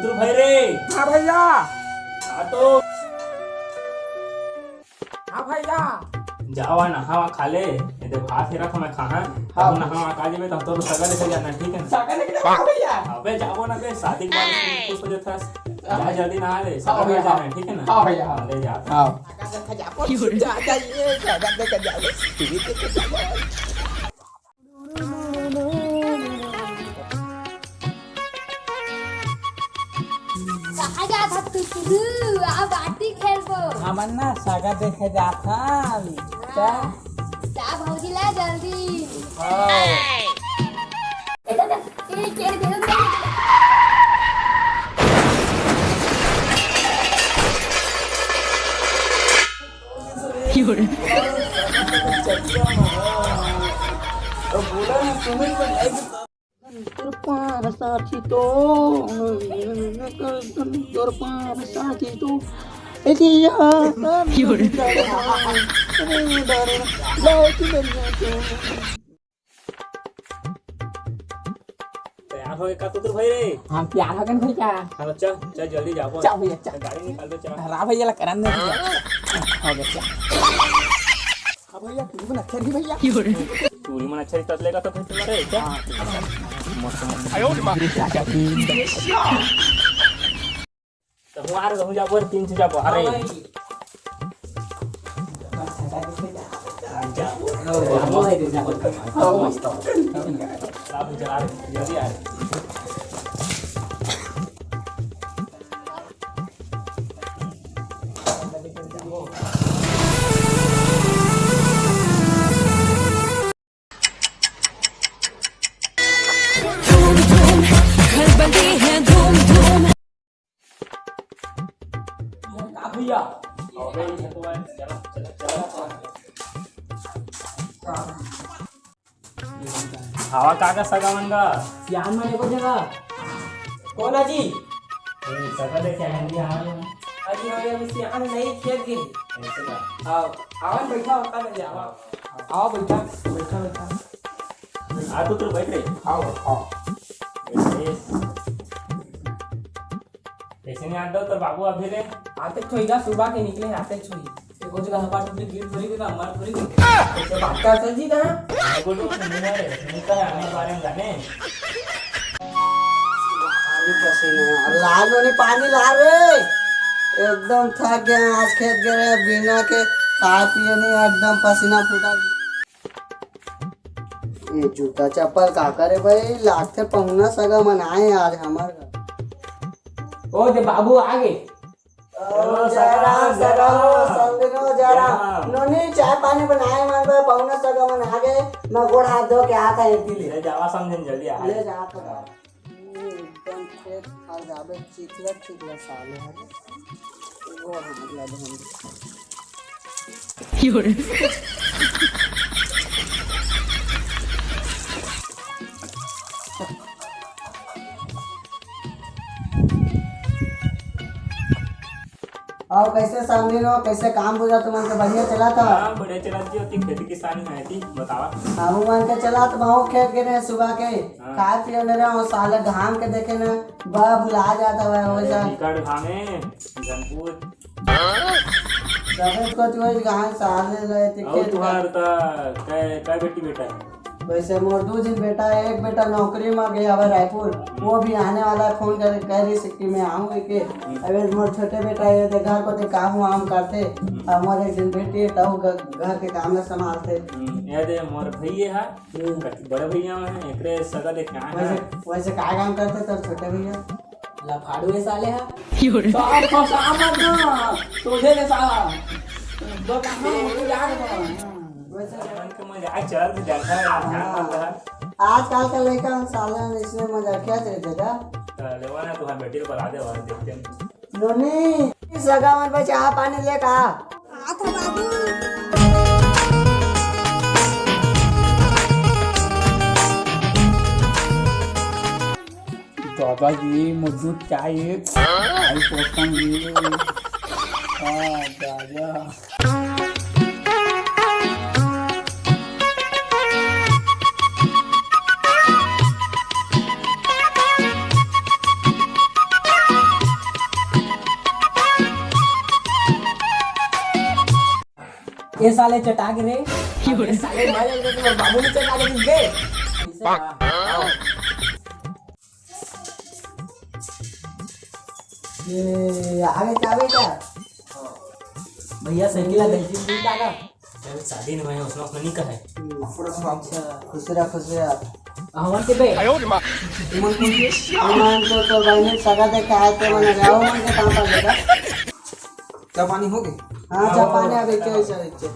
चतुर भाई रे। हाँ भैया। हाँ तो हाँ भैया। जावा नहावा खा ले, ये देख भात हेरा था मैं खाहा। हाँ। अब नहावा खा जेबे तो तोर सगा लेके जाना, ठीक है ना? सगा लेके जाओ भैया। अबे जाबो ना बे, शादी के बाद कुछ हो जाता है। जा जल्दी नहा ले, हाँ सगा भैया, लेके जाना, ठीक है ना? हाँ भैया, हाँ। ले जा। हाँ। अब बाटी खेलबो। हमन ना सागा देखे जाता क्या? जा भौजी ला जल्दी। हाँ। बोला ना तुम्हें तो पार साथी तो तोर पार साथी तो तैयार हो का चतुर भाई रे? हम प्यार हगन भैया। हाँ चल चल जल्दी जाओ। चल भैया चल। गाड़ी निकाल दो, चल। रा भैया ला करन दे हो गया चल। हाँ भैया तू बना खेल भैया। चूड़ी मन अच्छा तत लेगा तो फिर तुम्हारे क्या? मस्त आयो राजा की तो हुआ रे, जा बोल 3 से जा बाहर रे। जल्दी आ भैया हवा काका सगा मनगा यान में देखो जगह कौन अजी सगा देखे हिंदी आ अजी हो गया मिसी आने नहीं खेत गिर आओ आओ बैठा होता नहीं आओ आओ बैठा बैठा बैठा आ तो बैठ रे। आओ आओ ऐसे नहीं आदो तो बाबू अभी रे आते छोईगा सुबह के निकले आते छोई देखो जगह हवा टुकड़ी गिर थोड़ी के हमार थोड़ी के बात का सजी कहां को तो नहीं है, नहीं है हमें बारे में जाने। लाल होने पानी ला रे, एकदम थक गया आज खेत गए बिना के खा पिए नहीं, एकदम पसीना फूटा। ये जूता चप्पल का करे भाई, लाखते पहुना सगा मनाए आज हमारे। ओ दे बाबू आगे नोनी चाय पानी बनाए मन पहुना सगा मन आगे मैं गोड़ हाथ धो के आता है ले जावा समझन जल्दी आ ले जा तो एकदम खेत खा जाबे चिकला साले है गोड़ हाथ ला और कैसे सामने रो कैसे काम बुझा तुमन के बढ़िया चला था? हां बढ़िया चला जी, होती खेती किसानी में थी बतावा। हम मान के चला तो बहुत खेत गए सुबह के खाए पिए न रहे साले घाम के देखे न बा भुला जाता है वैसा टिकट घामे जनपुर सब को तो घाम साले ले थे और तुम्हार त कै बेटी बेटा है? वैसे मोर 2 दिन बेटा है, एक बेटा नौकरी में गया है रायपुर, वो भी आने वाला है, फोन कर कह रही है कि मैं आऊँगी के। अबे मोर छोटे बेटा है तो घर को तो काम वाम करते और मोर एक दिन बेटी है तो घर के काम में संभालते। ये दे मोर भैया है, बड़े भैया हैं एकरे सगा ले क्या है? वैसे क्या काम करते तो छोटे भैया लफाड़ू है साले है साहब फसा मत ना तुझे ने साला दो काम हो यार वैसे मन के मजा चल देखा है आजकल का लड़का साला इसमें मजा क्या तेरे जगह लेवा ना तुम्हारी बेटी को बता दे और देखते हैं। नोनी सगा मन पे चाह पानी ले का हाथ बाबू। दादाजी मुझे चाहिए आई पोषण जी दादा ये साले चटा के रे ये साले मारे तो बाबू ने चटा के दे ये आगे क्या बेटा भैया साइकिल दे दी दादा शादी में मैं उसने नहीं कहा है खुश रहा हवन के बे ईमान तो भाई ने सगा देखा है तो मैंने गाँव मन के काम पर देखा क्या पानी हो गई हाँ जब पानी आ बेचे वैसे बेचे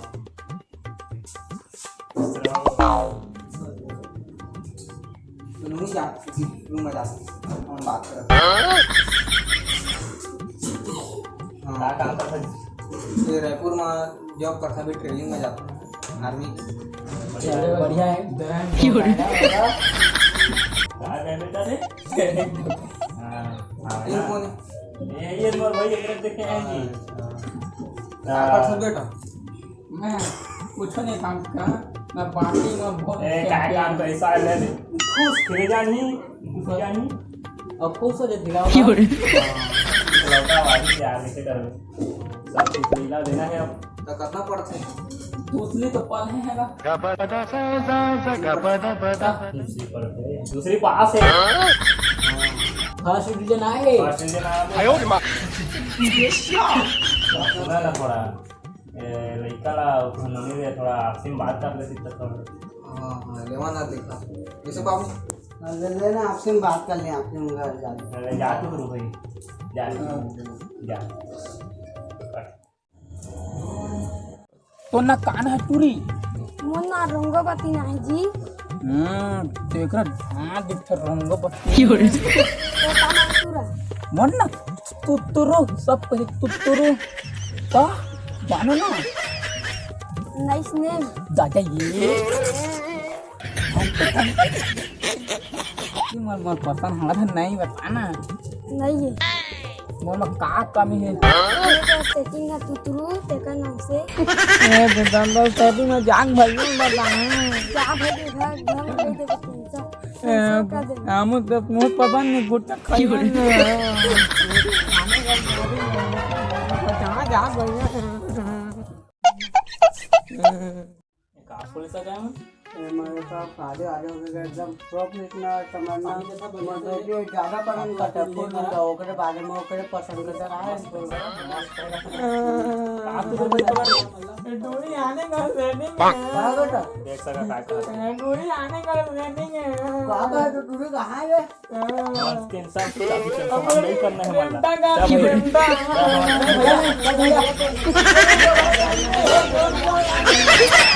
नहीं जा रूम में जा हम बात कर क्या काम करता है ये रायपुर में जॉब करता भी ट्रेनिंग में जाता आर्मी बढ़िया है क्या है बेटा रे ये कौन है ये मोर भाई एक देखे हैं जी क्या करता बेटा मैं कुछ नहीं काम का मैं पार्टी में बहुत क्या काम कर ऐसा ले ले खुश खेले जानी अब खुश हो जाएगा लौटा वाली से आगे से कर सब कुछ लीला देना है अब तो करना पड़ता है दूसरी तो पल है दूसरी पास है फर्स्ट डिवीजन आए फर्स्ट डिवीजन आया ना थोड़ा लड़का ला उन्होंने भी थोड़ा आपसे बात कर लेती तो थोड़ा हां लेवाना देखा जैसे बाबू ले लेना आपसे बात कर लें आपने घर जाने जा तो करो भाई जा तो ना कान है पूरी मुन्ना रंगवती नाही जी देख रहा हां दिख रंगवती तो काना पूरा मन ना तुतुरु सब कुछ तुतुरु तो जानो ना नाइस नेम दादा ये मर पसंद हमारा नहीं बताना नहीं है मोर का कमी है तो सेटिंग है तुतरू तेका नाम से ए बेटा सेटिंग में जान भाई बता जा भाई घर में दे दे तुमसे हम तो मुंह पवन में गुट खाई जा भैया का पुलिस आ जाए हमारे पास आगे आगे होकर एकदम प्रॉप लिखना तमन्ना मतलब ये ज़्यादा पसंद करता है फुल मतलब ओकरे बारे में ओकरे पसंद करता रहा है डोरी आने का सेटिंग क्या बेटा देख सका काय कर डोरी आने का सेटिंग है कहाँ है तो तू कहाँ है टेंशन हम नहीं करना है मतलब